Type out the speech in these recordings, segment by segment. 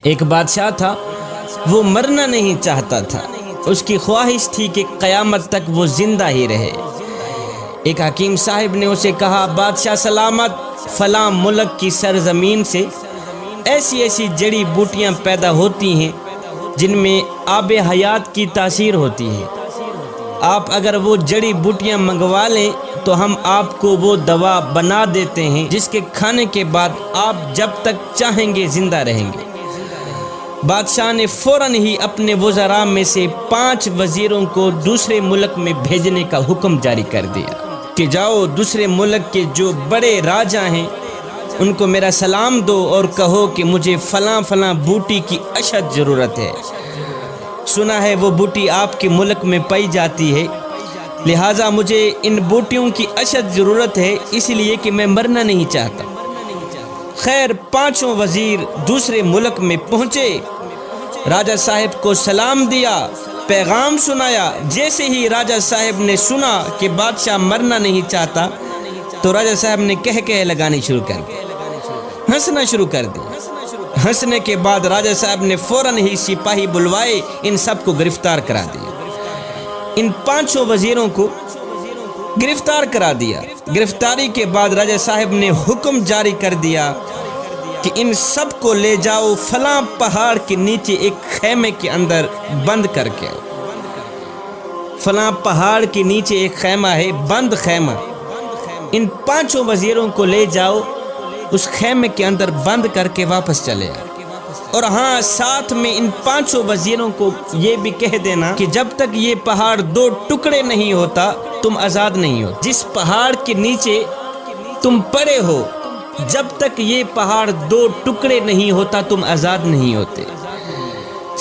ایک بادشاہ تھا، وہ مرنا نہیں چاہتا تھا، اس کی خواہش تھی کہ قیامت تک وہ زندہ ہی رہے۔ ایک حکیم صاحب نے اسے کہا، بادشاہ سلامت، فلاں ملک کی سرزمین سے ایسی ایسی جڑی بوٹیاں پیدا ہوتی ہیں جن میں آب حیات کی تاثیر ہوتی ہے، آپ اگر وہ جڑی بوٹیاں منگوا لیں تو ہم آپ کو وہ دوا بنا دیتے ہیں جس کے کھانے کے بعد آپ جب تک چاہیں گے زندہ رہیں گے۔ بادشاہ نے فوراً ہی اپنے وزراء میں سے 5 وزیروں کو دوسرے ملک میں بھیجنے کا حکم جاری کر دیا کہ جاؤ دوسرے ملک کے جو بڑے راجا ہیں ان کو میرا سلام دو اور کہو کہ مجھے فلاں فلاں بوٹی کی اشد ضرورت ہے، سنا ہے وہ بوٹی آپ کے ملک میں پائی جاتی ہے، لہٰذا مجھے ان بوٹیوں کی اشد ضرورت ہے، اس لیے کہ میں مرنا نہیں چاہتا۔ خیر 5 وزیر دوسرے ملک میں پہنچے، راجہ صاحب کو سلام دیا، پیغام سنایا۔ جیسے ہی راجہ صاحب نے سنا کہ بادشاہ مرنا نہیں چاہتا تو راجہ صاحب نے کہہ لگانی شروع کر دی، ہنسنا شروع کر دی۔ ہنسنے کے بعد راجہ صاحب نے فوراً ہی سپاہی بلوائے، ان سب کو گرفتار کرا دیا۔ ان 5 وزیروں کو گرفتار کرا دیا۔ گرفتاری کے بعد راجہ صاحب نے حکم جاری کر دیا کہ ان سب کو لے جاؤ فلاں پہاڑ کے نیچے ایک خیمے کے اندر بند کر کے۔ فلاں پہاڑ کے نیچے ایک خیمہ ہے، بند خیمہ، ان 5 وزیروں کو لے جاؤ، اس خیمے کے اندر بند کر کے واپس چلے آئے۔ اور ہاں، ساتھ میں ان 5 وزیروں کو یہ بھی کہہ دینا کہ جب تک یہ پہاڑ 2 ٹکڑے نہیں ہوتا تم آزاد نہیں ہو۔ جس پہاڑ کے نیچے تم پڑے ہو، جب تک یہ پہاڑ 2 ٹکڑے نہیں ہوتا تم آزاد نہیں ہوتے۔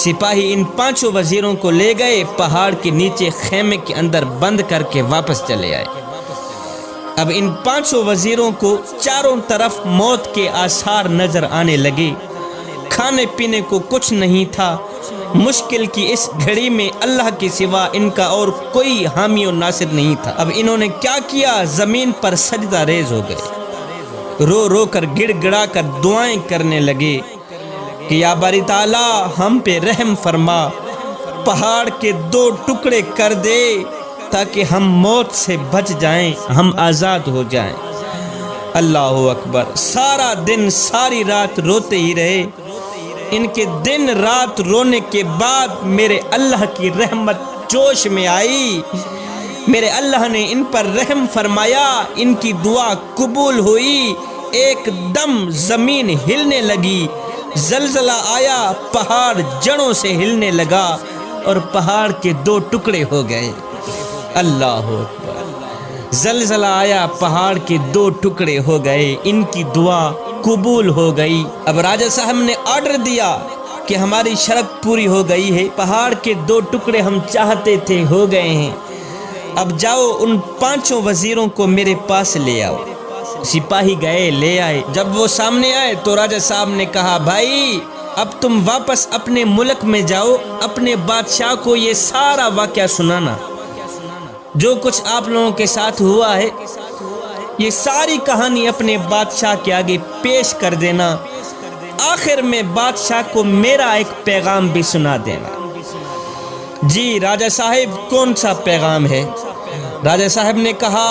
سپاہی ان 5 وزیروں کو لے گئے، پہاڑ کے نیچے خیمے کے اندر بند کر کے واپس چلے آئے۔ اب ان 5 وزیروں کو چاروں طرف موت کے آثار نظر آنے لگے، کھانے پینے کو کچھ نہیں تھا۔ مشکل کی اس گھڑی میں اللہ کے سوا ان کا اور کوئی حامی و ناصر نہیں تھا۔ اب انہوں نے کیا کیا؟ زمین پر سجدہ ریز ہو گئے، رو رو کر گڑ گڑا کر دعائیں کرنے لگے کہ یا باری تعالیٰ ہم پہ رحم فرما، پہاڑ کے 2 ٹکڑے کر دے تاکہ ہم موت سے بچ جائیں، ہم آزاد ہو جائیں۔ اللہ اکبر۔ سارا دن ساری رات روتے ہی رہے۔ ان کے دن رات رونے کے بعد میرے اللہ کی رحمت جوش میں آئی، میرے اللہ نے ان پر رحم فرمایا، ان کی دعا قبول ہوئی۔ ایک دم زمین ہلنے لگی، زلزلہ آیا، پہاڑ جڑوں سے ہلنے لگا اور پہاڑ کے 2 ٹکڑے ہو گئے۔ اللہ اکبر۔ زلزلہ آیا، پہاڑ کے 2 ٹکڑے ہو گئے، ان کی دعا قبول ہو گئی۔ اب راجہ صاحب نے آرڈر دیا کہ ہماری شرط پوری ہو گئی ہے، پہاڑ کے 2 ٹکڑے ہم چاہتے تھے ہو گئے ہیں، اب جاؤ ان 5 وزیروں کو میرے پاس لے آؤ۔ سپاہی گئے، لے آئے۔ جب وہ سامنے آئے تو راجہ صاحب نے کہا، بھائی اب تم واپس اپنے ملک میں جاؤ، اپنے بادشاہ کو یہ سارا واقعہ سنانا، جو کچھ آپ لوگوں کے ساتھ ہوا ہے، یہ ساری کہانی اپنے بادشاہ کے آگے پیش کر دینا، آخر میں بادشاہ کو میرا ایک پیغام بھی سنا دینا۔ جی راجہ صاحب، کون سا پیغام ہے؟ راجہ صاحب نے کہا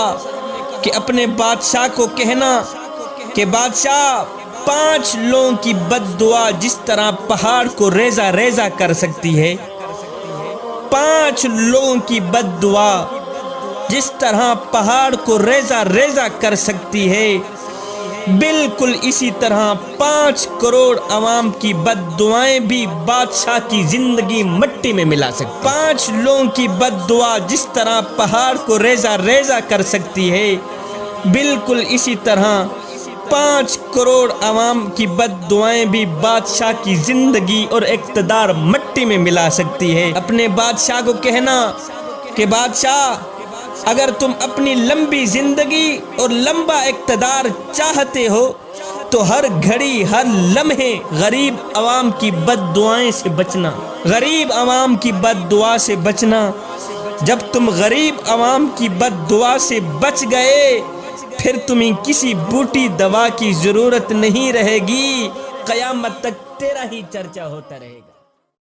کہ اپنے بادشاہ کو کہنا کہ بادشاہ 5 لوگوں کی بد دعا جس طرح پہاڑ کو ریزہ ریزہ کر سکتی ہے، 5 لوگوں کی بد دعا جس طرح پہاڑ کو ریزہ ریزہ کر سکتی ہے، بالکل اسی طرح 5 کروڑ عوام کی بد دعائیں بھی بادشاہ کی زندگی مٹی میں ملا سکتی۔ 5 لوگوں کی بد دعا جس طرح پہاڑ کو ریزہ ریزہ کر سکتی ہے، بالکل اسی طرح 5 کروڑ عوام کی بد دعائیں بھی بادشاہ کی زندگی اور اقتدار مٹی میں ملا سکتی ہے۔ اپنے بادشاہ کو کہنا کہ بادشاہ، اگر تم اپنی لمبی زندگی اور لمبا اقتدار چاہتے ہو تو ہر گھڑی ہر لمحے غریب عوام کی بد دعائیں سے بچنا، غریب عوام کی بد دعا سے بچنا۔ جب تم غریب عوام کی بد دعا سے بچ گئے، پھر تمہیں کسی بوٹی دوا کی ضرورت نہیں رہے گی، قیامت تک تیرا ہی چرچا ہوتا رہے گا۔